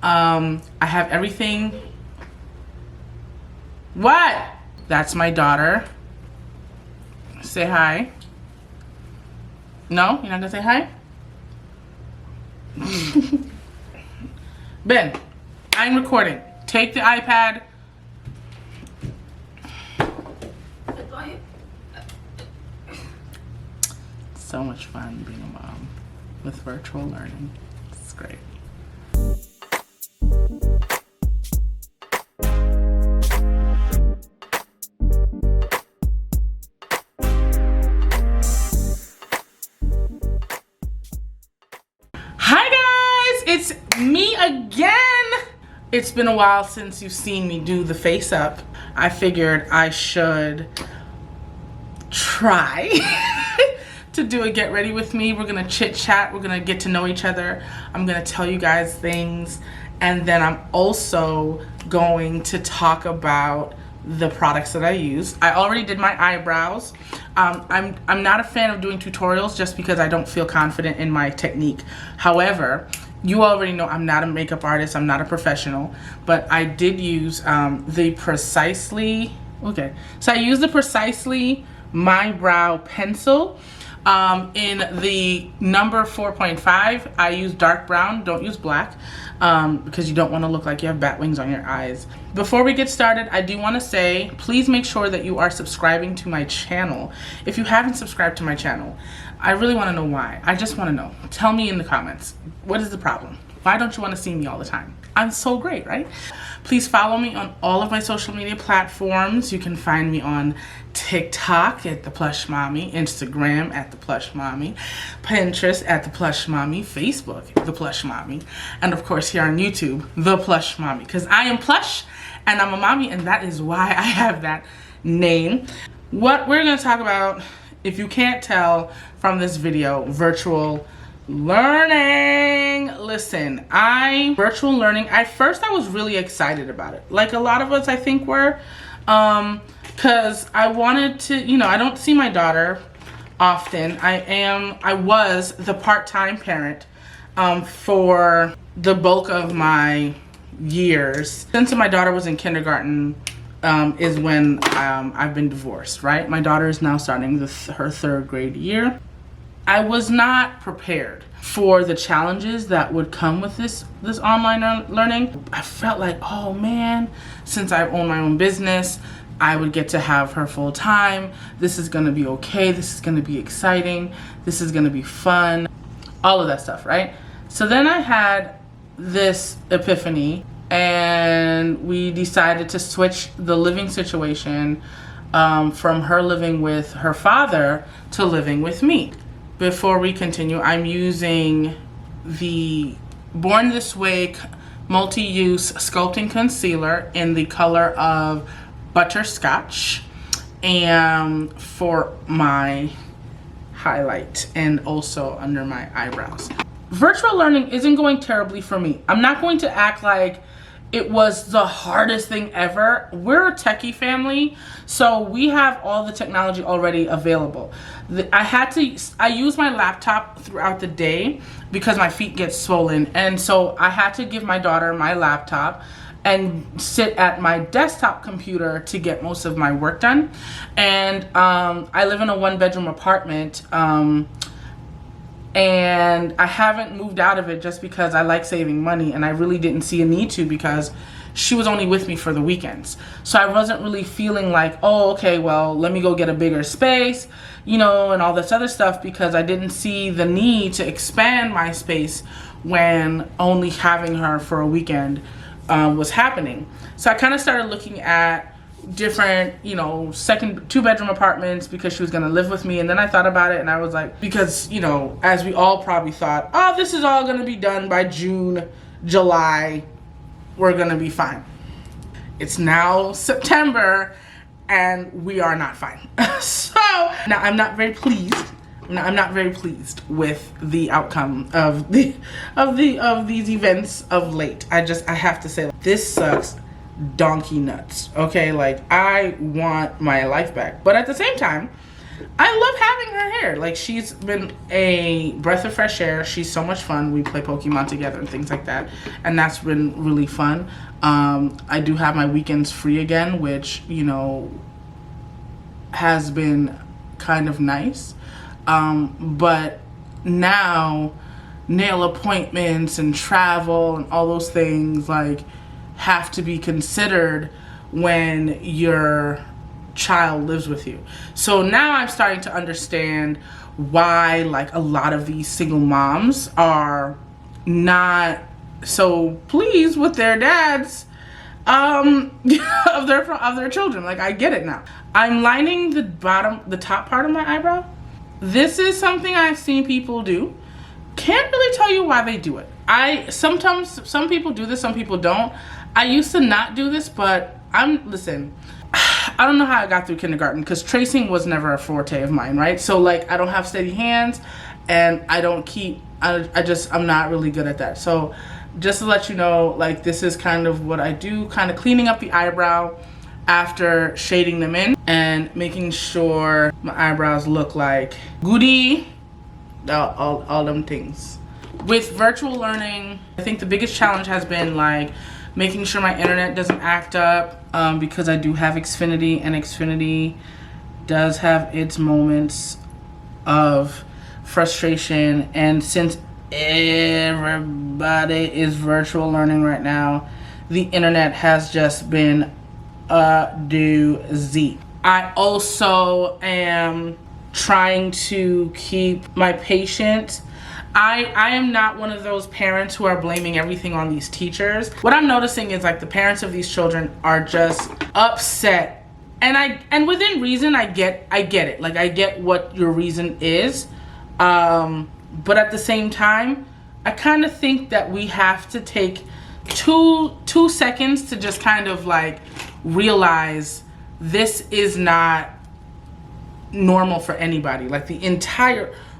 I have everything. What? That's my daughter. Say hi. No? You're not gonna say hi? Ben, I'm recording. Take the iPad. So much fun being a mom with virtual learning. It's great. Hi guys, it's me again. It's been a while since you've seen me do the face up. I figured I should try to do a get ready with me. We're gonna chit chat, we're gonna get to know each other. I'm gonna tell you guys things, and then I'm also going to talk about the products that I use. I already did my eyebrows. I'm not a fan of doing tutorials just because I don't feel confident in my technique. However, you already know I'm not a makeup artist, I'm not a professional, but I did use the Precisely, okay. So I used the Precisely My Brow Pencil. In the number 4.5, I use dark brown, don't use black, because you don't want to look like you have bat wings on your eyes. Before we get started, I do want to say, please make sure that you are subscribing to my channel. If you haven't subscribed to my channel, I really want to know why. I just want to know. Tell me in the comments, what is the problem? Why don't you want to see me all the time? I'm so great, right? Please follow me on all of my social media platforms. You can find me on TikTok at The Plush Mommy, Instagram at The Plush Mommy, Pinterest at The Plush Mommy, Facebook The Plush Mommy, and of course here on YouTube, The Plush Mommy, because I am plush and I'm a mommy, and that is why I have that name. What we're going to talk about, if you can't tell from this video, virtual learning. Listen, virtual learning, at first I was really excited about it, like a lot of us I think were, because I wanted to, you know, I don't see my daughter often. I was the part-time parent for the bulk of my years. Since my daughter was in kindergarten is when I've been divorced, right? My daughter is now starting her third grade year. I was not prepared for the challenges that would come with this online learning. I felt like, oh man, since I own my own business, I would get to have her full time. This is gonna be okay. This is gonna be exciting. This is gonna be fun. All of that stuff, right? So then I had this epiphany, and we decided to switch the living situation from her living with her father to living with me. Before we continue, I'm using the Born This Way multi-use sculpting concealer in the color of Butterscotch, and for my highlight and also under my eyebrows. Virtual learning isn't going terribly for me. I'm not going to act like it was the hardest thing ever. We're a techie family, so we have all the technology already available. I use my laptop throughout the day because my feet get swollen, and so I had to give my daughter my laptop and sit at my desktop computer to get most of my work done. And I live in a one-bedroom apartment, and I haven't moved out of it just because I like saving money, and I really didn't see a need to because she was only with me for the weekends. So I wasn't really feeling like, oh, okay, well, let me go get a bigger space, you know, and all this other stuff, because I didn't see the need to expand my space when only having her for a weekend was happening. So I kind of started looking at different, you know, two-bedroom apartments because she was gonna live with me. And then I thought about it, and I was like, because, you know, as we all probably thought, oh, this is all gonna be done by June, July, we're gonna be fine. It's now September and we are not fine. So now I'm not very pleased. I'm not very pleased with the outcome of these events of late. I have to say, this sucks donkey nuts. Okay, like, I want my life back, but at the same time, I love having her here. Like, she's been a breath of fresh air. She's so much fun. We play Pokemon together and things like that, and that's been really fun. I do have my weekends free again, which, you know, has been kind of nice. But now nail appointments and travel and all those things like have to be considered when your child lives with you. So now I'm starting to understand why like a lot of these single moms are not so pleased with their dads of their children. Like, I get it now. I'm lining the top part of my eyebrow. This is something I've seen people do. Can't really tell you why they do it. Sometimes some people do this, some people don't. I used to not do this, but listen, I don't know how I got through kindergarten because tracing was never a forte of mine, right? So like, I don't have steady hands, and I don't keep, I'm not really good at that. So just to let you know, like, this is kind of what I do, kind of cleaning up the eyebrow after shading them in and making sure my eyebrows look like goody, all them things. With virtual learning, I think the biggest challenge has been like making sure my internet doesn't act up, because I do have Xfinity, and Xfinity does have its moments of frustration. And since everybody is virtual learning right now, the internet has just been a doozy. I also am trying to keep my patience. I am not one of those parents who are blaming everything on these teachers. What I'm noticing is like the parents of these children are just upset, and within reason, I get it. Like, I get what your reason is, but at the same time, I kind of think that we have to take two seconds to just kind of like realize this is not normal for anybody. Like,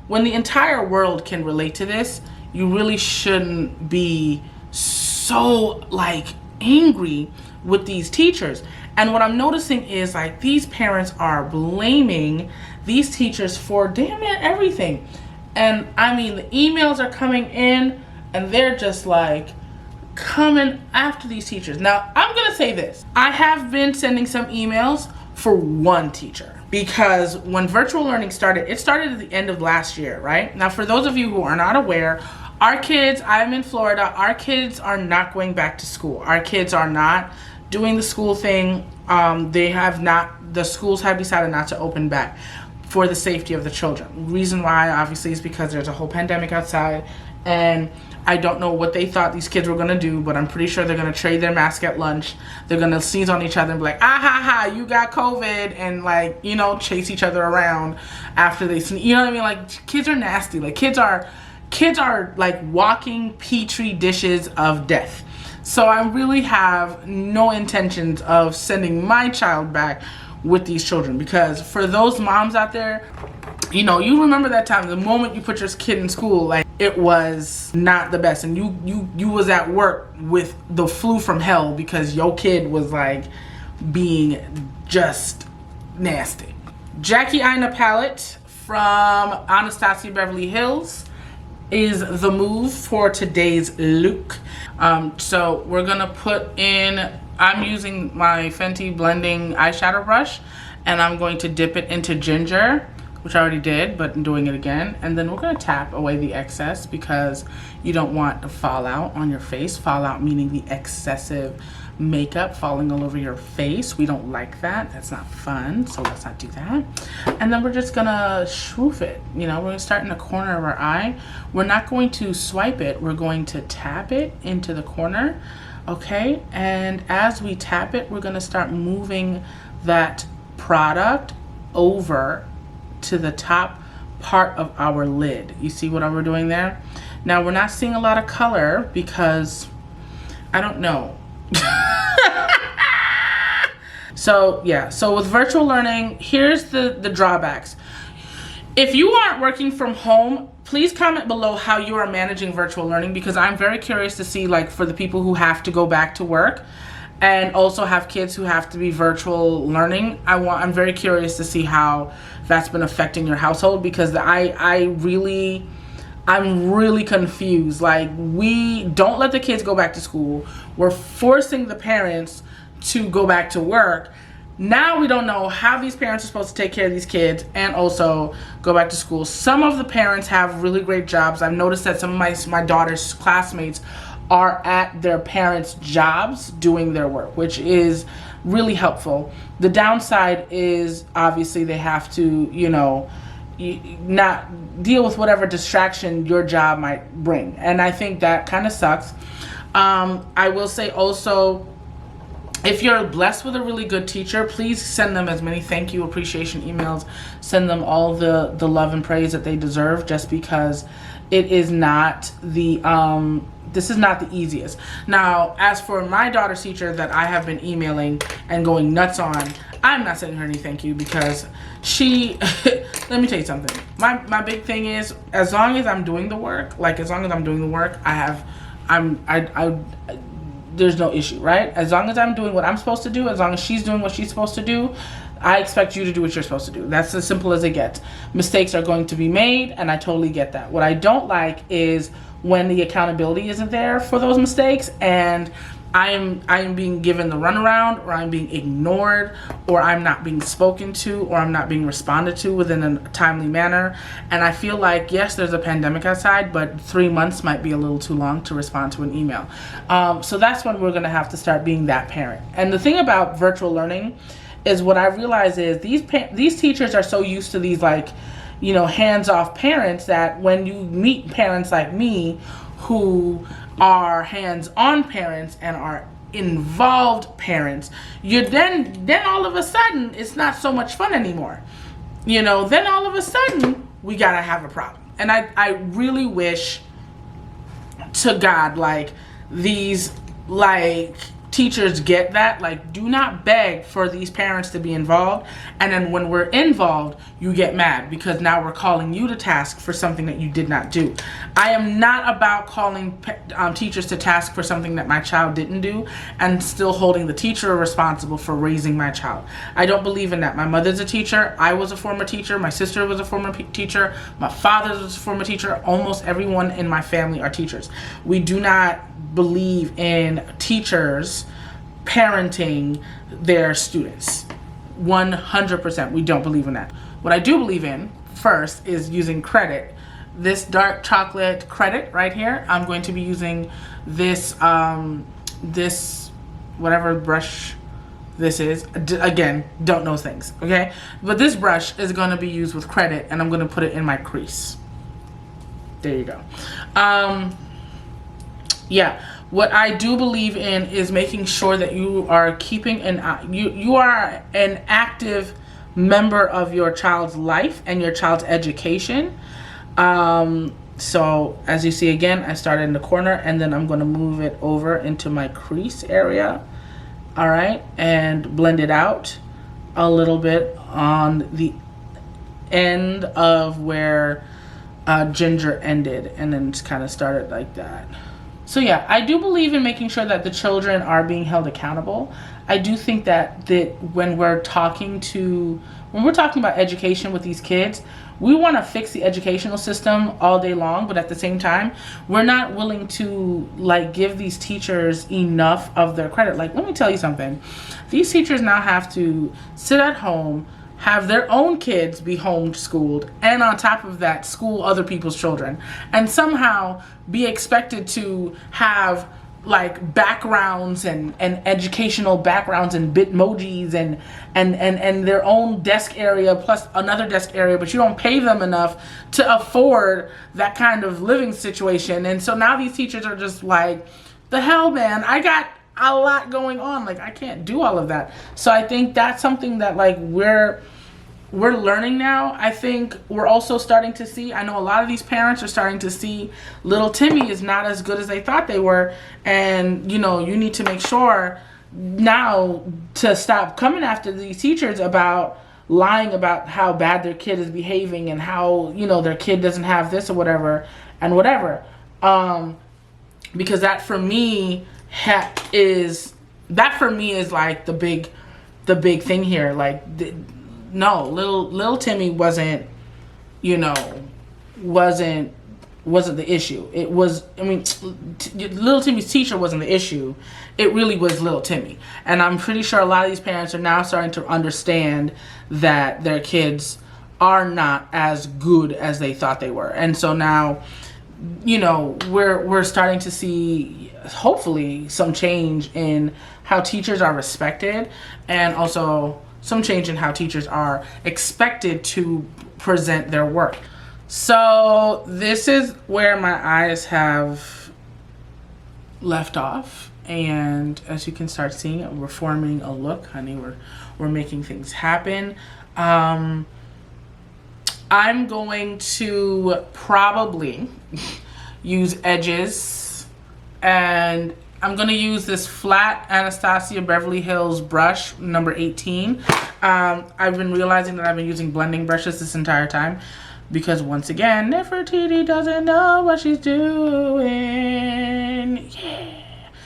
when the entire world can relate to this, you really shouldn't be so like angry with these teachers. And what I'm noticing is like these parents are blaming these teachers for damn near everything. And I mean, the emails are coming in and they're just like coming after these teachers. Now, I'm gonna say this. I have been sending some emails for one teacher, because when virtual learning started, it started at the end of last year, right? Now, for those of you who are not aware, our kids, I'm in Florida, our kids are not going back to school. Our kids are not doing the school thing. The schools have decided not to open back for the safety of the children. Reason why, obviously, is because there's a whole pandemic outside, and I don't know what they thought these kids were gonna do, but I'm pretty sure they're gonna trade their mask at lunch. They're gonna sneeze on each other and be like, ah ha ha, you got COVID, and like, you know, chase each other around after they sneeze. You know what I mean? Like, kids are nasty. Like, kids are like walking petri dishes of death. So I really have no intentions of sending my child back with these children, because for those moms out there, you know, you remember that time, the moment you put your kid in school, like, it was not the best, and you was at work with the flu from hell because your kid was like being just nasty. Jackie Aina palette from Anastasia Beverly Hills is the move for today's look. So we're gonna put in, I'm using my Fenty blending eyeshadow brush, and I'm going to dip it into ginger, which I already did, but I'm doing it again. And then we're gonna tap away the excess, because you don't want the fallout on your face. Fallout meaning the excessive makeup falling all over your face. We don't like that. That's not fun, so let's not do that. And then we're just gonna swoof it. You know, we're gonna start in the corner of our eye. We're not going to swipe it. We're going to tap it into the corner, okay? And as we tap it, we're gonna start moving that product over to the top part of our lid. You see what we're doing there? Now, we're not seeing a lot of color because I don't know. So yeah, so with virtual learning, here's the drawbacks. If you aren't working from home, please comment below how you are managing virtual learning, because I'm very curious to see, like, for the people who have to go back to work and also have kids who have to be virtual learning. I'm very curious to see how that's been affecting your household, because I'm really confused. Like, we don't let the kids go back to school. We're forcing the parents to go back to work. Now we don't know how these parents are supposed to take care of these kids and also go back to school. Some of the parents have really great jobs. I've noticed that some of my daughter's classmates are at their parents' jobs doing their work, which is really helpful. The downside is obviously they have to, not deal with whatever distraction your job might bring. And I think that kind of sucks. I will say also, if you're blessed with a really good teacher, please send them as many thank you, appreciation emails. Send them all the love and praise that they deserve, just because it is not the this is not the easiest. Now, as for my daughter's teacher that I have been emailing and going nuts on, I'm not sending her any thank you, because she let me tell you something. My big thing is, as long as I'm doing the work, there's no issue, right? As long as I'm doing what I'm supposed to do, as long as she's doing what she's supposed to do, I expect you to do what you're supposed to do. That's as simple as it gets. Mistakes are going to be made, and I totally get that. What I don't like is when the accountability isn't there for those mistakes, and I'm being given the runaround, or I'm being ignored, or I'm not being spoken to, or I'm not being responded to within a timely manner. And I feel like, yes, there's a pandemic outside, but 3 months might be a little too long to respond to an email. So that's when we're going to have to start being that parent. And the thing about virtual learning is, what I realize is these teachers are so used to these, like, hands-off parents, that when you meet parents like me who are hands-on parents and are involved parents, then all of a sudden it's not so much fun anymore. Then all of a sudden we gotta have a problem. And I really wish to God, like, these teachers get that. Like, do not beg for these parents to be involved, and then when we're involved, you get mad because now we're calling you to task for something that you did not do. I am not about calling teachers to task for something that my child didn't do and still holding the teacher responsible for raising my child. I don't believe in that. My mother's a teacher. I was a former teacher. My sister was a former teacher. My father was a former teacher. Almost everyone in my family are teachers. We do not believe in teachers parenting their students. 100%. We don't believe in that. What I do believe in first is using credit. This dark chocolate credit right here, I'm going to be using this this whatever brush this is. Again, don't know things, okay? But this brush is going to be used with credit, and I'm going to put it in my crease. There you go. Yeah, what I do believe in is making sure that you are keeping you are an active member of your child's life and your child's education. So as you see, again, I started in the corner, and then I'm going to move it over into my crease area. All right, and blend it out a little bit on the end of where Ginger ended, and then just kind of started like that. So yeah, I do believe in making sure that the children are being held accountable. I do think that when we're talking about education with these kids, we want to fix the educational system all day long, but at the same time, we're not willing to give these teachers enough of their credit. Let me tell you something. These teachers now have to sit at home, have their own kids be homeschooled, and on top of that, school other people's children, and somehow be expected to have backgrounds and educational backgrounds and bitmojis and their own desk area plus another desk area, but you don't pay them enough to afford that kind of living situation. And so now these teachers are just like, the hell, man, I got a lot going on. I can't do all of that. So I think that's something that we're learning now. I think we're also starting to see, I know a lot of these parents are starting to see little Timmy is not as good as they thought they were. And, you need to make sure now to stop coming after these teachers about lying about how bad their kid is behaving and how, their kid doesn't have this or whatever and whatever. Because that for me is that for me is like the big thing here. Like, no, little Timmy wasn't, you know, wasn't the issue. It was, I mean, little Timmy's teacher wasn't the issue. It really was little Timmy. And I'm pretty sure a lot of these parents are now starting to understand that their kids are not as good as they thought they were. And so now, you know, we're starting to see, hopefully, some change in how teachers are respected, and also some change in how teachers are expected to present their work. So this is where my eyes have left off, and as you can start seeing it, we're forming a look, honey. We're making things happen. I'm going to probably use edges, and I'm going to use this flat Anastasia Beverly Hills brush, number 18. I've been realizing that I've been using blending brushes this entire time because, once again, Nefertiti doesn't know what she's doing. Yeah.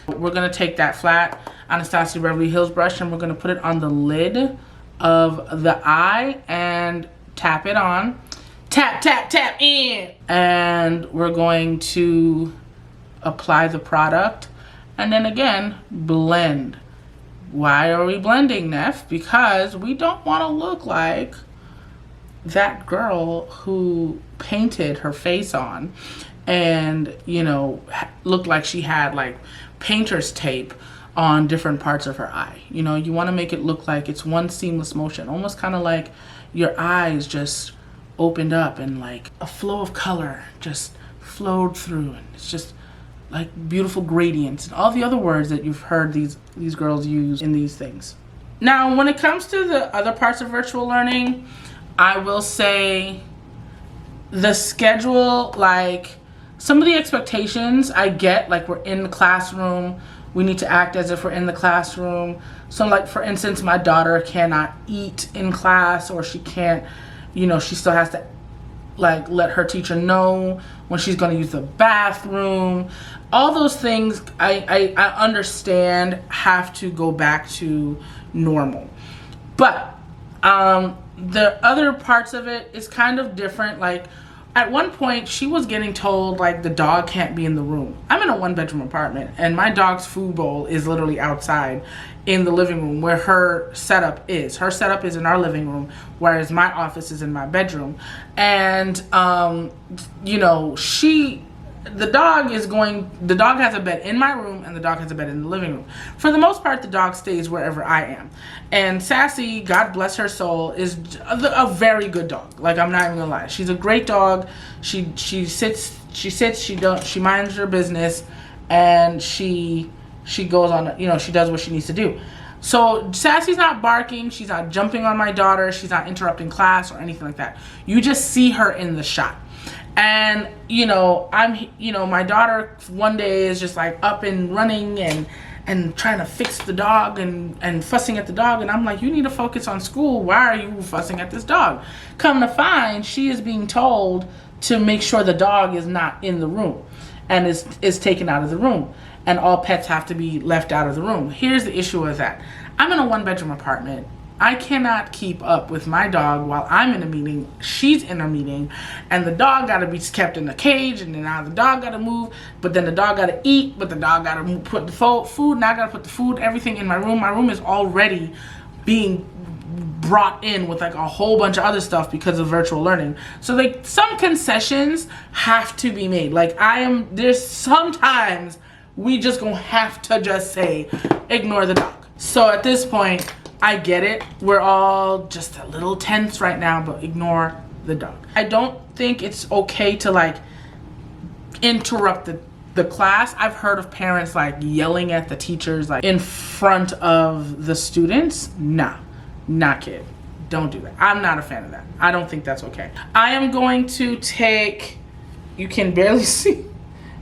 We're going to take that flat Anastasia Beverly Hills brush and we're going to put it on the lid of the eye and tap it on. Tap, tap, tap in. And we're going to apply the product and then again blend. Why are we blending, Neff? Because we don't want to look like that girl who painted her face on and, you know, looked like she had like painter's tape on different parts of her eye. You know, you want to make it look like it's one seamless motion, almost kind of like your eyes just opened up and like a flow of color just flowed through, and it's just like beautiful gradients and all the other words that you've heard these girls use in these things. Now, when it comes to the other parts of virtual learning, I will say the schedule, like some of the expectations I get, like we're in the classroom, we need to act as if we're in the classroom. So like, for instance, my daughter cannot eat in class, or she can't, you know, she still has to like let her teacher know when she's going to use the bathroom. All those things I understand have to go back to normal. But the other parts of it is kind of different. Like at one point she was getting told like the dog can't be in the room. I'm in a 1-bedroom apartment and my dog's food bowl is literally outside in the living room where her setup is. Her setup is in our living room, whereas my office is in my bedroom. And you know, the dog has a bed in my room and the dog has a bed in the living room. For the most part, the dog stays wherever I am. And Sassy, God bless her soul, is a very good dog. Like, I'm not even gonna lie. She's a great dog. She sits, she minds her business, and she goes on, you know, she does what she needs to do. So Sassy's not barking, she's not jumping on my daughter, she's not interrupting class or anything like that. You just see her in the shot. And, you know, my daughter one day is just like up and running and trying to fix the dog and fussing at the dog. And I'm like, you need to focus on school. Why are you fussing at this dog? Come to find, she is being told to make sure the dog is not in the room and is taken out of the room. And all pets have to be left out of the room. Here's the issue with that. I'm in a 1-bedroom apartment. I cannot keep up with my dog while I'm in a meeting, she's in a meeting, and the dog gotta be kept in a cage, and then now the dog gotta move, but then the dog gotta eat, but the dog gotta put the food, now I gotta put the food, everything in my room. My room is already being brought in with like a whole bunch of other stuff because of virtual learning. So like some concessions have to be made. Like there's sometimes we just gonna have to just say, ignore the dog. So at this point, I get it. We're all just a little tense right now, but ignore the dog. I don't think it's okay to like interrupt the class. I've heard of parents like yelling at the teachers like in front of the students. Nah, not kid. Don't do that. I'm not a fan of that. I don't think that's okay. I am going to take, you can barely see,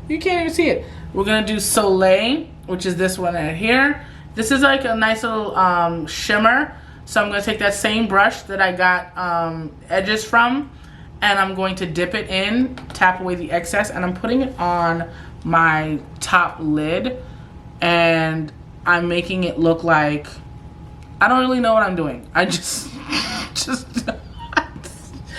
you can't even see it. We're gonna do Soleil, which is this one right here. This is like a nice little shimmer. So I'm gonna take that same brush that I got edges from, and I'm going to dip it in, tap away the excess, and I'm putting it on my top lid. And I'm making it look like I don't really know what I'm doing. I just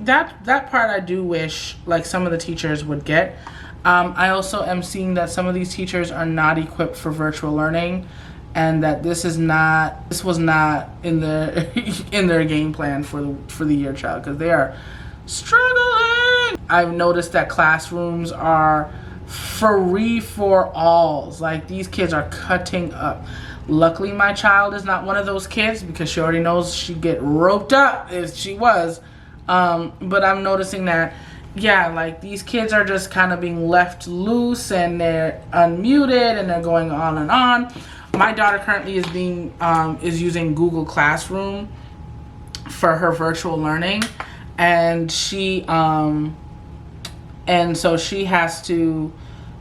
that part I do wish like some of the teachers would get. I also am seeing that some of these teachers are not equipped for virtual learning, and that this was not in their in their game plan for the year child, because they are struggling. I've noticed that classrooms are free for alls. Like, these kids are cutting up. Luckily my child is not one of those kids, because she already knows she'd get roped up if she was. But I'm noticing that, yeah, like, these kids are just kind of being left loose, and they're unmuted, and they're going on and on. My daughter currently is using Google Classroom for her virtual learning, and so she has to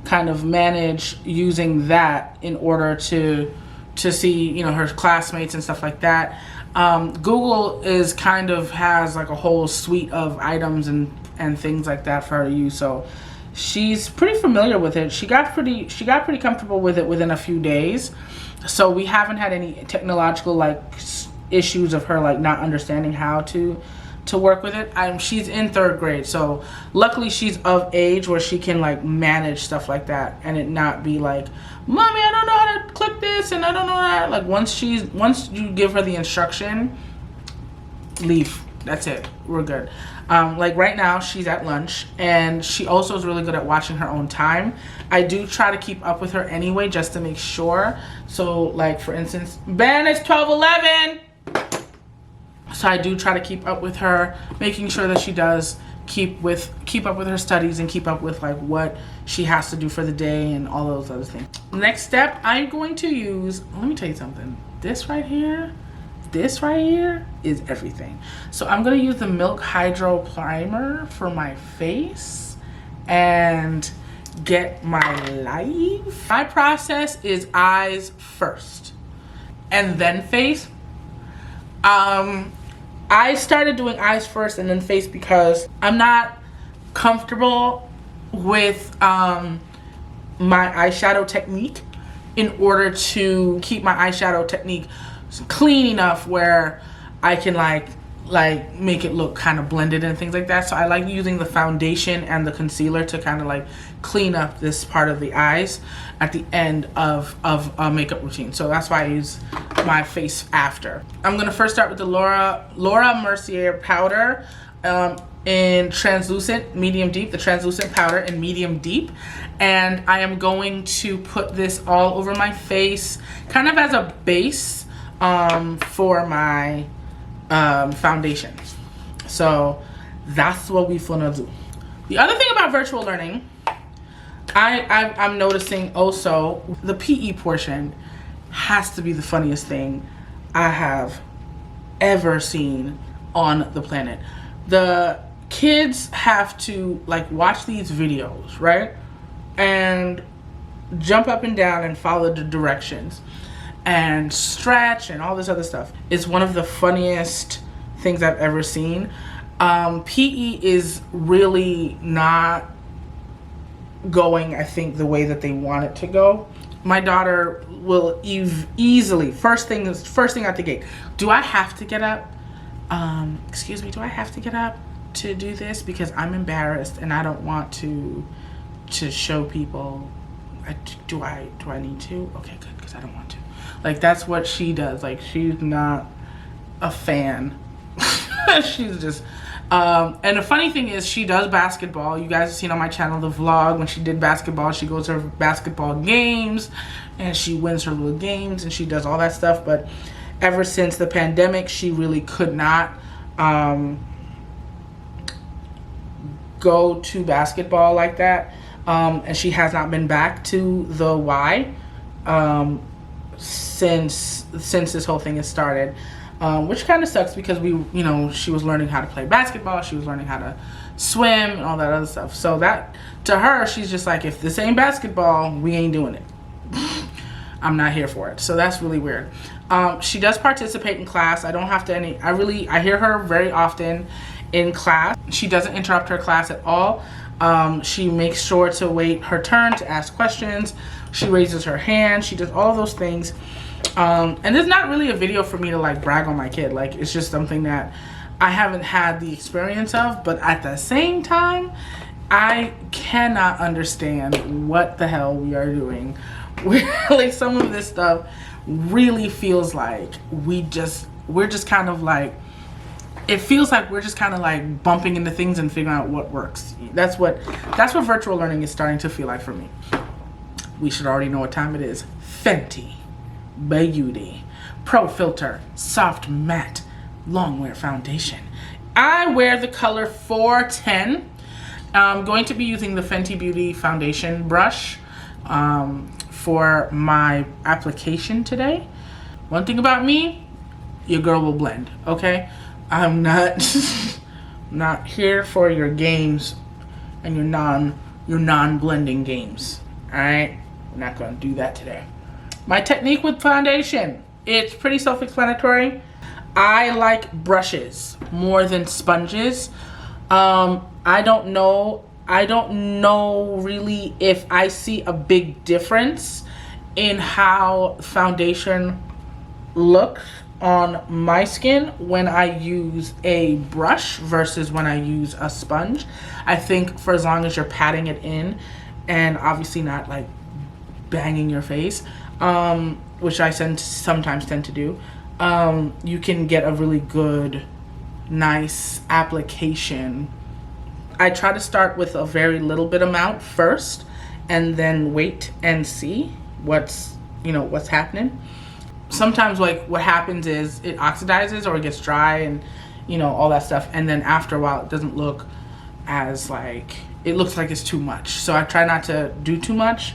kind of manage using that in order to see, you know, her classmates and stuff like that. Google has like a whole suite of items and things like that for her to use, so she's pretty familiar with it. She got pretty comfortable with it within a few days, so we haven't had any technological like issues of her like not understanding how to work with it. She's in 3rd grade, so luckily she's of age where she can like manage stuff like that, and it not be like, "Mommy, I don't know how to click this, and I don't know that." Like, once you give her the instruction, leave. That's it. We're good. Like right now she's at lunch, and she also is really good at watching her own time. I do try to keep up with her anyway, just to make sure. So like, for instance, Ben, it's 12:11. So I do try to keep up with her, making sure that she does keep up with her studies and keep up with like what she has to do for the day and all those other things. Next step, I'm going to use, let me tell you something. This right here is everything. So I'm going to use the Milk Hydro Primer for my face and get my life. My process is eyes first and then face. I started doing eyes first and then face because I'm not comfortable with my eyeshadow technique in order to keep my eyeshadow technique clean enough where I can like make it look kind of blended and things like that. So I like using the foundation and the concealer to kind of like clean up this part of the eyes at the end of a makeup routine. So that's why I use my face after. I'm gonna first start with the Laura Mercier powder in translucent medium deep, the translucent powder in medium deep, and I am going to put this all over my face kind of as a base for my foundation. So that's what we finna do. The other thing about virtual learning, I'm noticing also the PE portion has to be the funniest thing I have ever seen on the planet. The kids have to like watch these videos, right? And jump up and down and follow the directions and stretch and all this other stuff. It's one of the funniest things I've ever seen. PE is really not going, I think, the way that they want it to go. My daughter will easily, first thing out the gate, do I have to get up? Excuse me, do I have to get up to do this? Because I'm embarrassed and I don't want to show people. Do I need to? Okay, good, because I don't want to. Like, that's what she does. Like, she's not a fan. She's just and the funny thing is, she does basketball. You guys have seen on my channel the vlog when she did basketball. She goes to her basketball games and she wins her little games and she does all that stuff. But ever since the pandemic, she really could not go to basketball like that, and she has not been back to the Y since this whole thing has started. Which kind of sucks because she was learning how to play basketball, she was learning how to swim and all that other stuff. So that, to her, she's just like, if this ain't basketball, we ain't doing it. I'm not here for it. So that's really weird. She does participate in class. I don't have to I hear her very often in class. She doesn't interrupt her class at all. She makes sure to wait her turn to ask questions. She raises her hand. She does all those things. And it's not really a video for me to like brag on my kid. Like, it's just something that I haven't had the experience of, but at the same time, I cannot understand what the hell we are doing. Like, some of this stuff really feels like we're just kind of like, it feels like we're just kind of like bumping into things and figuring out what works. That's what virtual learning is starting to feel like for me. We should already know what time it is. Fenty Beauty Pro Filter Soft Matte Longwear Foundation. I wear the color 410. I'm going to be using the Fenty Beauty foundation brush for my application today. One thing about me, your girl will blend, okay? I'm not not here for your games and your non-blending games. All right? We're not going to do that today. My technique with foundation, it's pretty self-explanatory. I like brushes more than sponges. I don't know really if I see a big difference in how foundation looks on my skin when I use a brush versus when I use a sponge. I think for as long as you're patting it in and obviously not like banging your face, which I sometimes tend to do, you can get a really good, nice application. I try to start with a very little bit amount first and then wait and see what's happening. Sometimes like what happens is it oxidizes or it gets dry and all that stuff, and then after a while it doesn't look as like, it looks like it's too much. So I try not to do too much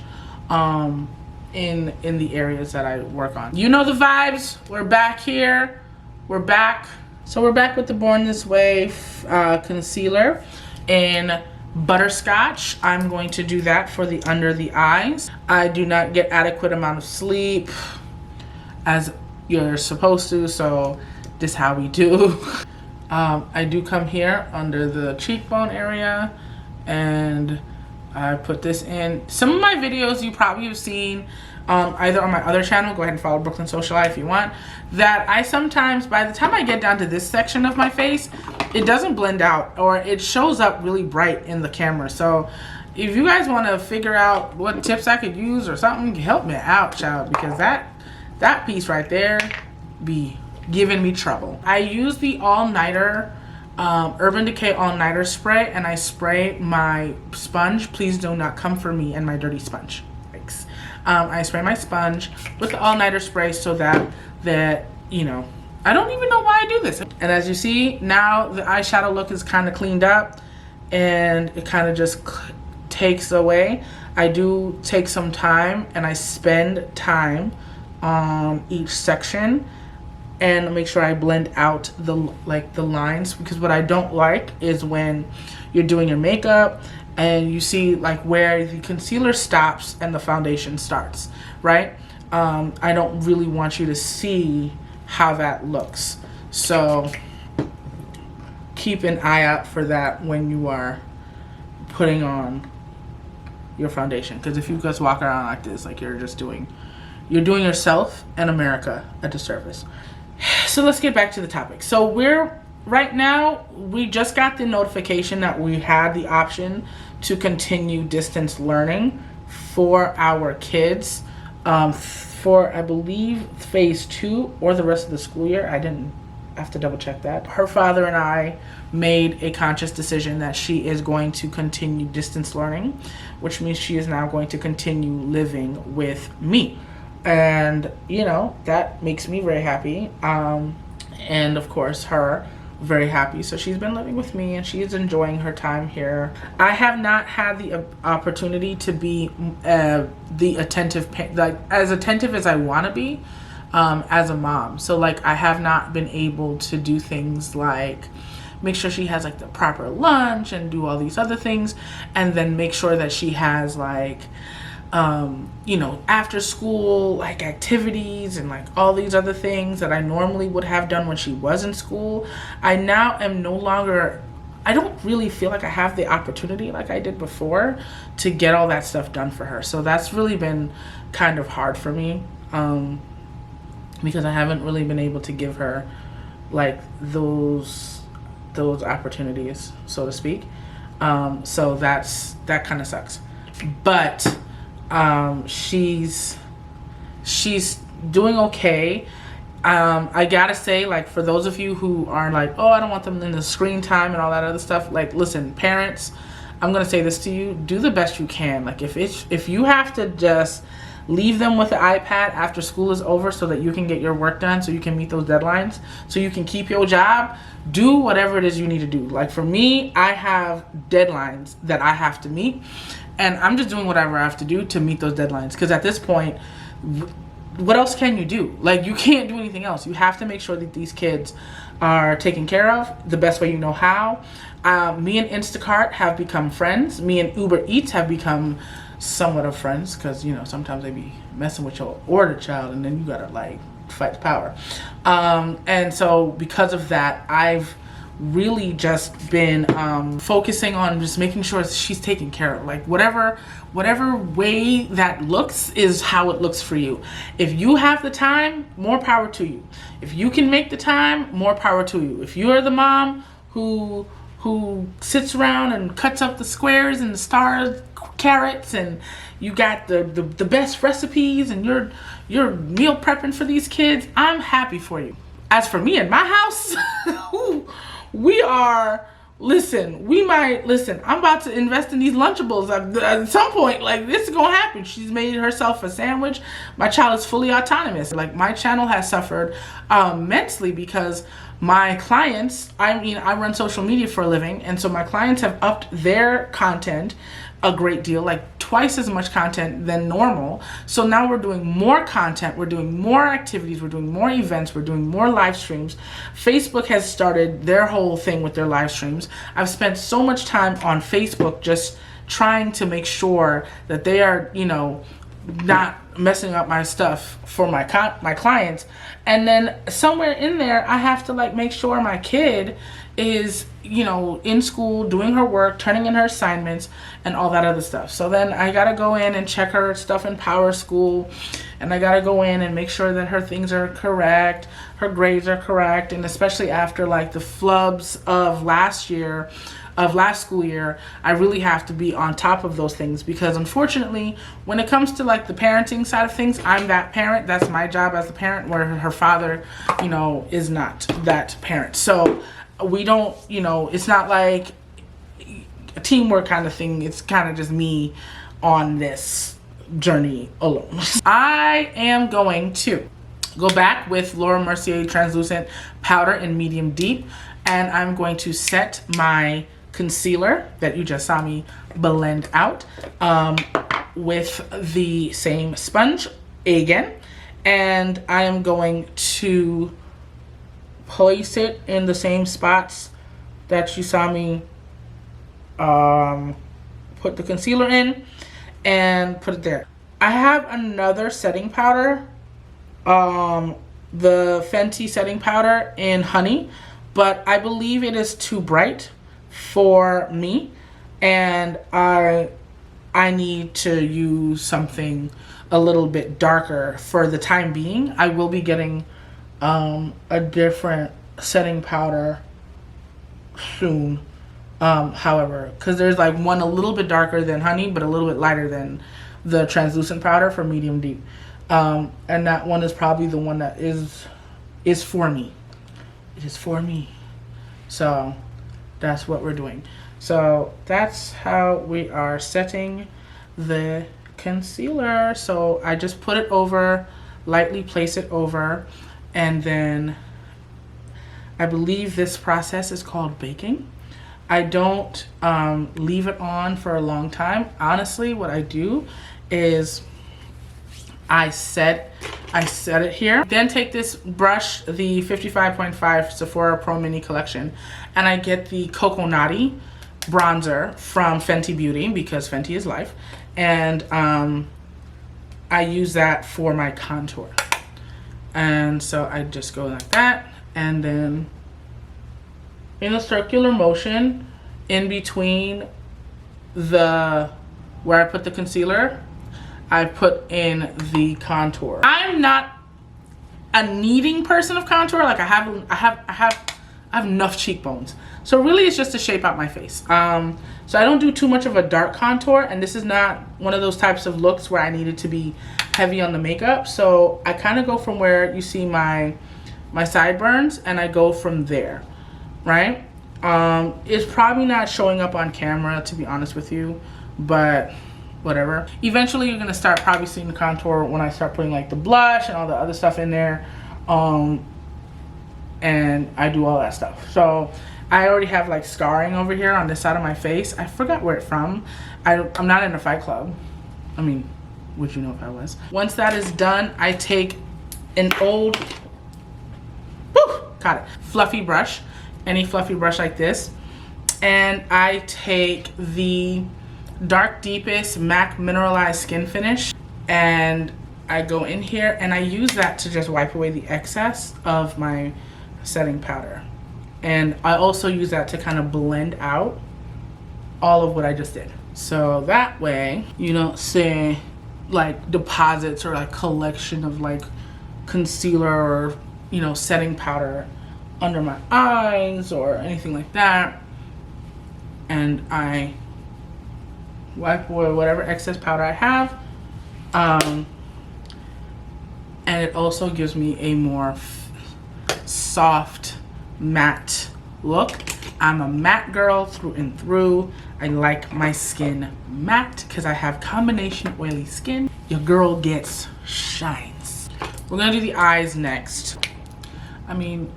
in the areas that I work on. You know the vibes. We're back here. We're back. So we're back with the Born This Way concealer in butterscotch. I'm going to do that for the under the eyes. I do not get adequate amount of sleep as you're supposed to, so this is how we do. I do come here under the cheekbone area and I put this in. Some of my videos you probably have seen either on my other channel, go ahead and follow Brooklyn Socialite if you want, that I sometimes, by the time I get down to this section of my face, it doesn't blend out or it shows up really bright in the camera. So if you guys want to figure out what tips I could use or something, help me out, child, because that piece right there be giving me trouble. I use the all-nighter Urban Decay all-nighter spray, and I spray my sponge. Please do not come for me and my dirty sponge. Thanks. I spray my sponge with the all-nighter spray so that I don't even know why I do this. And as you see, now the eyeshadow look is kind of cleaned up and it kind of just takes away. I do take some time and I spend time on each section and make sure I blend out the lines, because what I don't like is when you're doing your makeup and you see like where the concealer stops and the foundation starts, right? I don't really want you to see how that looks. So keep an eye out for that when you are putting on your foundation, because if you just walk around like this, like you're doing yourself and America a disservice. So let's get back to the topic. So right now, we just got the notification that we had the option to continue distance learning for our kids for, I believe, phase 2 or the rest of the school year. I didn't have to double check that. Her father and I made a conscious decision that she is going to continue distance learning, which means she is now going to continue living with me. And that makes me very happy, and of course her very happy. So she's been living with me and she's enjoying her time here. I have not had the opportunity to be the attentive, like as attentive as I want to be as a mom. So like I have not been able to do things like make sure she has like the proper lunch and do all these other things, and then make sure that she has like after school like activities and like all these other things that I normally would have done when she was in school. I now am no longer I don't really feel like I have the opportunity like I did before to get all that stuff done for her. So that's really been kind of hard for me, because I haven't really been able to give her like those opportunities, so to speak. So that kind of sucks. But she's doing okay. I gotta say, like, for those of you who are like, oh, I don't want them in the screen time and all that other stuff, like, listen, parents, I'm gonna say this to you: do the best you can. Like, if you have to just leave them with the iPad after school is over so that you can get your work done, so you can meet those deadlines, so you can keep your job, do whatever it is you need to do. Like, for me, I have deadlines that I have to meet, and I'm just doing whatever I have to do to meet those deadlines, because at this point, what else can you do? Like, you can't do anything else. You have to make sure that these kids are taken care of the best way you know how. Me and Instacart have become friends. Me and Uber Eats have become somewhat of friends, because, you know, sometimes they be messing with your order, child, and then you gotta like fight the power. And so because of that, I've really just been focusing on just making sure she's taken care of. Like, whatever way that looks is how it looks for you. If you have the time, more power to you. If you can make the time, more power to you. If you're the mom who sits around and cuts up the squares and the stars, carrots, and you got the best recipes, and you're meal prepping for these kids, I'm happy for you. As for me and my house, we are, I'm about to invest in these Lunchables at some point. Like, this is gonna happen. She's made herself a sandwich. My child is fully autonomous. Like, my channel has suffered immensely because my clients, I run social media for a living, and so my clients have upped their content a great deal, like twice as much content than normal. So now we're doing more content, we're doing more activities, we're doing more events, we're doing more live streams. Facebook has started their whole thing with their live streams. I've spent so much time on Facebook just trying to make sure that they are, you know, not messing up my stuff for my clients. And then somewhere in there, I have to like make sure my kid is, you know, in school, doing her work, turning in her assignments, and all that other stuff. So then I gotta go in and check her stuff in Power School, and I gotta go in and make sure that her things are correct, her grades are correct, and especially after like the flubs of last school year, I really have to be on top of those things, because unfortunately, when it comes to like the parenting side of things, I'm that parent. That's my job as a parent, where her father, you know, is not that parent. So we don't, you know, it's not like a teamwork kind of thing. It's kind of just me on this journey alone. I am going to go back with Laura Mercier translucent powder in medium deep, and I'm going to set my concealer that you just saw me blend out with the same sponge again, and I am going to place it in the same spots that you saw me put the concealer in, and put it there. I have another setting powder, the Fenty setting powder in honey, but I believe it is too bright for me, and I need to use something a little bit darker for the time being. I will be getting a different setting powder soon, however, because there's like one a little bit darker than honey but a little bit lighter than the translucent powder for medium deep, and that one is probably the one that is for me. It is for me. So that's what we're doing. So that's how we are setting the concealer. So I just put it over, lightly place it over, and then I believe this process is called baking. I don't leave it on for a long time. Honestly, what I do is I set it here, then take this brush, the 55.5 Sephora Pro Mini Collection, and I get the Coconati bronzer from Fenty Beauty, because Fenty is life, and I use that for my contour. And so I just go like that, and then in a circular motion, in between the where I put the concealer, I put in the contour. I'm not a needing person of contour. Like I have enough cheekbones, so really it's just to shape out my face. So I don't do too much of a dark contour, and this is not one of those types of looks where I need it to be heavy on the makeup. So I kind of go from where you see my sideburns, and I go from there, right? It's probably not showing up on camera, to be honest with you, but whatever. Eventually you're gonna start probably seeing the contour when I start putting like the blush and all the other stuff in there, and I do all that stuff. So I already have like scarring over here on this side of my face. I forgot where it's from. I'm not in a Fight Club. I mean, would you know if I was? Once that is done, I take an old, fluffy brush, any fluffy brush like this, and I take the Dark Deepest MAC Mineralized Skin Finish, and I go in here and I use that to just wipe away the excess of my setting powder. And I also use that to kind of blend out all of what I just did. So that way you don't see like deposits or like collection of like concealer or, you know, setting powder under my eyes or anything like that. And I wipe away whatever excess powder I have. And it also gives me a more soft matte look. I'm a matte girl through and through. I like my skin matte because I have combination oily skin. Your girl gets shines. We're gonna do the eyes next. I mean,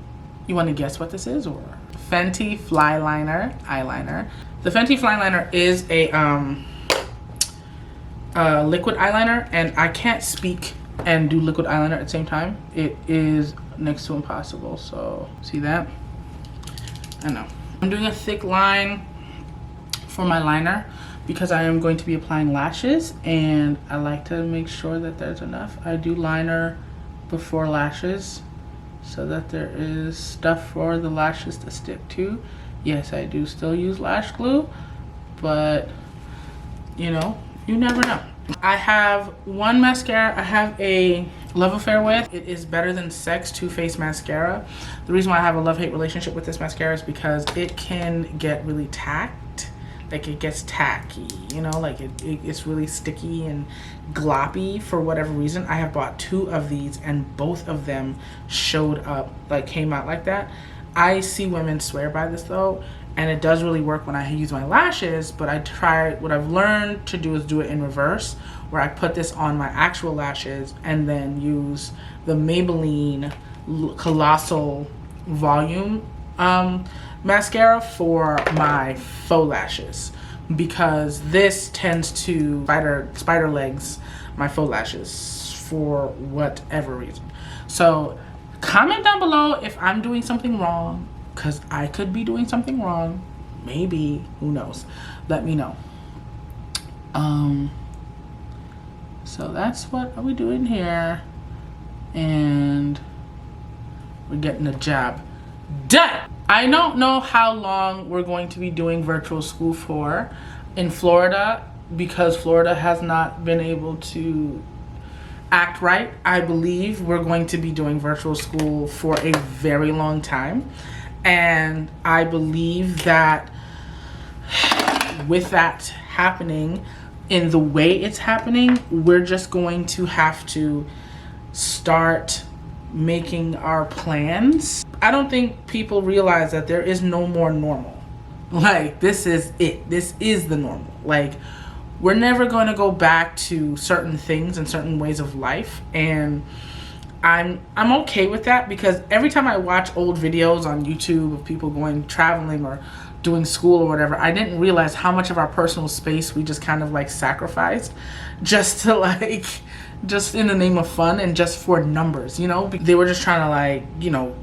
you want to guess what this is? Or Fenty Fly Liner eyeliner. The Fenty Fly Liner is a liquid eyeliner, and I can't speak and do liquid eyeliner at the same time. It is next to impossible. So see that? I know. I'm doing a thick line for my liner because I am going to be applying lashes, and I like to make sure that there's enough. I do liner before lashes so that there is stuff for the lashes to stick to. Yes, I do still use lash glue, but you know, you never know. I have one mascara I have a love affair with. It is Better Than Sex Too Faced Mascara. The reason why I have a love-hate relationship with this mascara is because it can get really tacked. Like it gets tacky, you know, like it's really sticky and gloppy for whatever reason. I have bought 2 of these and both of them showed up, like came out like that. I see women swear by this though, and it does really work when I use my lashes, but what I've learned to do is do it in reverse, where I put this on my actual lashes and then use the Maybelline Colossal Volume mascara for my faux lashes, because this tends to spider legs my faux lashes for whatever reason. So comment down below if I'm doing something wrong, because I could be doing something wrong. Maybe, who knows? Let me know. So that's what we doing here, and we're getting the job done. I don't know how long we're going to be doing virtual school for in Florida, because Florida has not been able to act right. I believe we're going to be doing virtual school for a very long time, and I believe that with that happening in the way it's happening, we're just going to have to start making our plans. I don't think people realize that there is no more normal. Like, this is it. This is the normal. Like, we're never going to go back to certain things and certain ways of life, and I'm okay with that, because every time I watch old videos on YouTube of people going traveling or doing school or whatever, I didn't realize how much of our personal space we just kind of like sacrificed just to like, just in the name of fun and just for numbers, you know? They were just trying to like, you know,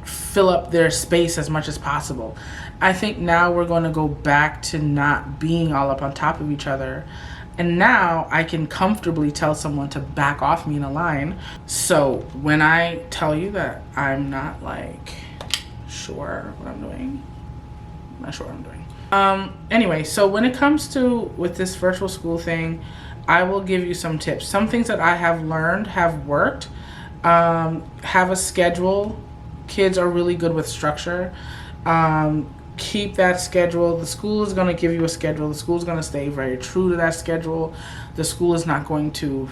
fill up their space as much as possible. I think now we're going to go back to not being all up on top of each other. And now I can comfortably tell someone to back off me in a line. So when I tell you that I'm not like sure what I'm doing, I'm not sure what I'm doing. Anyway, so when it comes to with this virtual school thing, I will give you some tips. Some things that I have learned have worked. Have a schedule. Kids are really good with structure. Keep that schedule. The school is going to give you a schedule. The school is going to stay very true to that schedule. The school is not going to,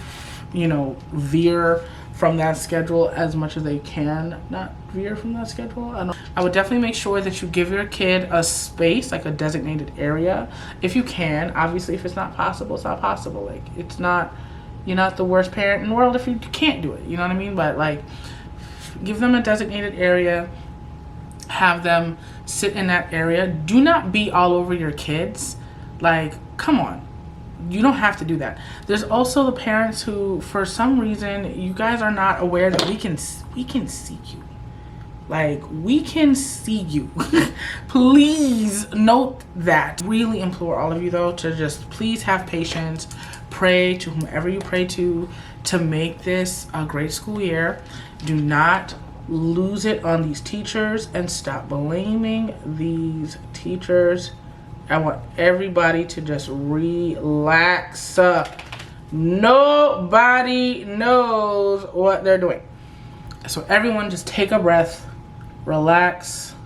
veer from that schedule as much as they can not veer from that schedule. I would definitely make sure that you give your kid a space, like a designated area, if you can. Obviously, if it's not possible, it's not possible. Like, you're not the worst parent in the world if you can't do it. You know what I mean? But like, give them a designated area. Have them sit in that area. Do not be all over your kids. Like, come on. You don't have to do that. There's also the parents who, for some reason, you guys are not aware that we can see you. Like, we can see you. Please note that. Really implore all of you, though, to just please have patience. Pray to whomever you pray to make this a great school year. Do not lose it on these teachers and stop blaming these teachers. I want everybody to just relax. Nobody knows what they're doing. So everyone just take a breath, relax.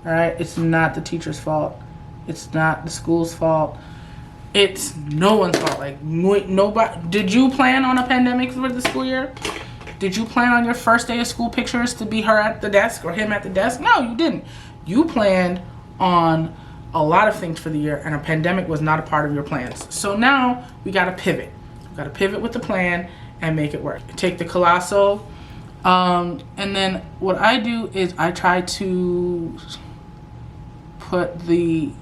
All right, it's not the teacher's fault. It's not the school's fault. It's no one's fault. Like, nobody. Did you plan on a pandemic for the school year? Did you plan on your first day of school pictures to be her at the desk or him at the desk? No, you didn't. You planned on a lot of things for the year, and a pandemic was not a part of your plans. So now we got to pivot. We got to pivot with the plan and make it work. Take the colossal, and then what I do is I try to put the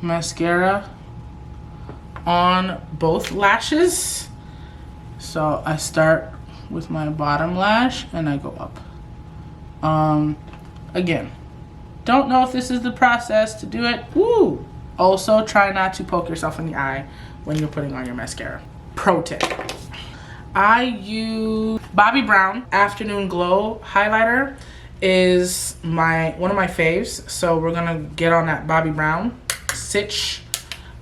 mascara on both lashes. So I start with my bottom lash and I go up. Again, don't know if this is the process to do it. Woo! Also, try not to poke yourself in the eye when you're putting on your mascara. Pro tip. I use Bobbi Brown Afternoon Glow highlighter. Is one of my faves. So we're gonna get on that Bobbi Brown Stitch,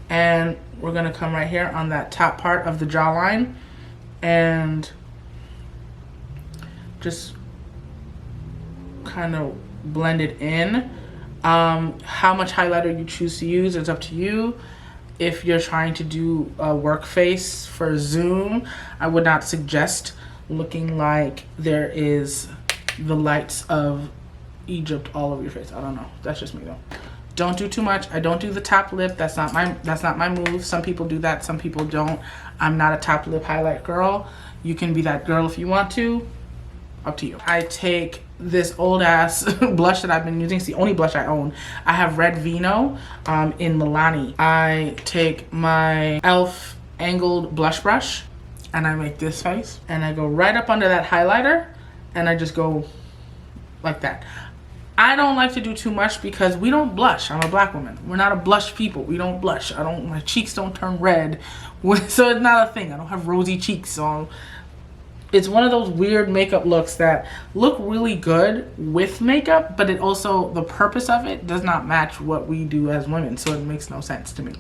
and we're gonna come right here on that top part of the jawline and just kind of blend it in. How much highlighter you choose to use is up to you. If you're trying to do a work face for Zoom, I would not suggest looking like there is the lights of Egypt all over your face. I don't know. That's just me though. Don't do too much. I don't do the top lip. That's not my move. Some people do that. Some people don't. I'm not a top lip highlight girl. You can be that girl if you want to. Up to you. I take this old ass blush that I've been using. It's the only blush I own. I have Red Vino in Milani. I take my e.l.f. angled blush brush and I make this face and I go right up under that highlighter and I just go like that. I don't like to do too much because we don't blush. I'm a black woman. We're not a blush people. We don't blush. My cheeks don't turn red. So it's not a thing. I don't have rosy cheeks. So it's one of those weird makeup looks that look really good with makeup, but it also, the purpose of it does not match what we do as women. So it makes no sense to me.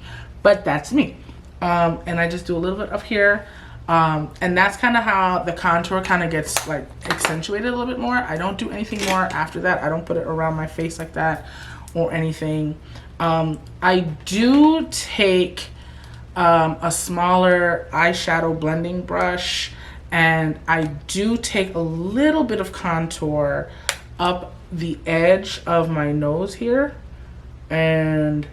But that's me. And I just do a little bit up here. And that's kind of how the contour kind of gets like accentuated a little bit more. I don't do anything more after that. I don't put it around my face like that or anything. I do take a smaller eyeshadow blending brush and I do take a little bit of contour up the edge of my nose here and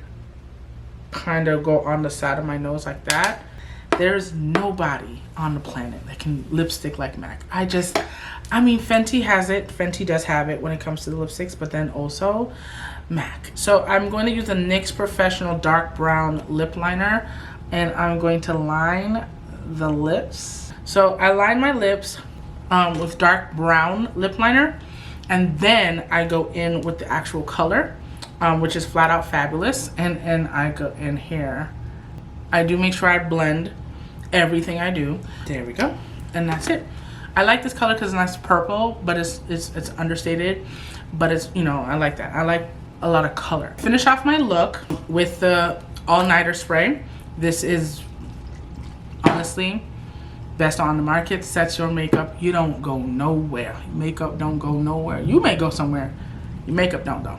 kind of go on the side of my nose like that. There's nobody on the planet that can lipstick like MAC. I mean, Fenty has it. Fenty does have it when it comes to the lipsticks, but then also MAC. So I'm going to use the NYX Professional Dark Brown Lip Liner, and I'm going to line the lips. So I line my lips with dark brown lip liner, and then I go in with the actual color, which is Flat Out Fabulous, and I go in here. I do make sure I blend everything I do. There we go, and that's it. I like this color because it's nice purple, but it's understated, but it's, you know, I like that. I like a lot of color. Finish off my look with the all-nighter spray. This is honestly best on the market. Sets your makeup. You don't go nowhere. Makeup don't go nowhere. You may go somewhere. Your makeup don't though.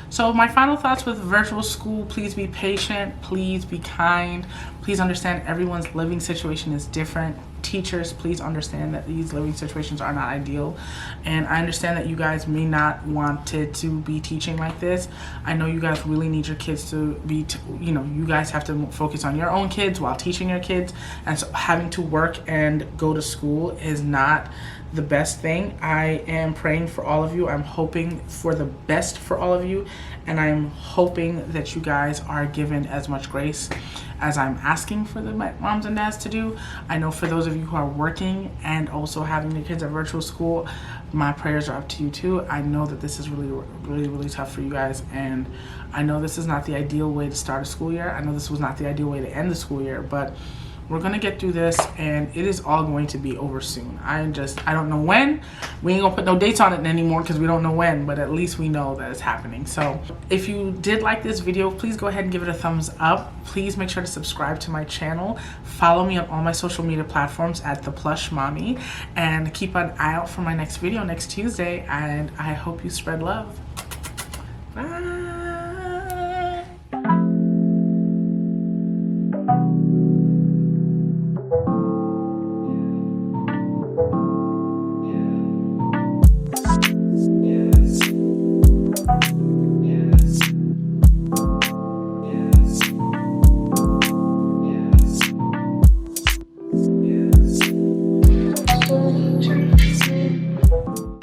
So my final thoughts with virtual school: please be patient, please be kind, please understand everyone's living situation is different. Teachers, please understand that these living situations are not ideal, and I understand that you guys may not want it to be teaching like this. I know you guys really need your kids to be, you guys have to focus on your own kids while teaching your kids, and so having to work and go to school is not the best thing. I am praying for all of you. I'm hoping for the best for all of you, and I'm hoping that you guys are given as much grace as I'm asking for the moms and dads to do. I know for those of you who are working and also having your kids at virtual school, my prayers are up to you too. I know that this is really tough for you guys, and I know this is not the ideal way to start a school year. I know this was not the ideal way to end the school year, but we're gonna get through this, and it is all going to be over soon. I don't know when. We ain't gonna put no dates on it anymore because we don't know when, but at least we know that it's happening. So if you did like this video, please go ahead and give it a thumbs up. Please make sure to subscribe to my channel. Follow me on all my social media platforms at The Plush Mommy, and keep an eye out for my next video next Tuesday, and I hope you spread love. Bye.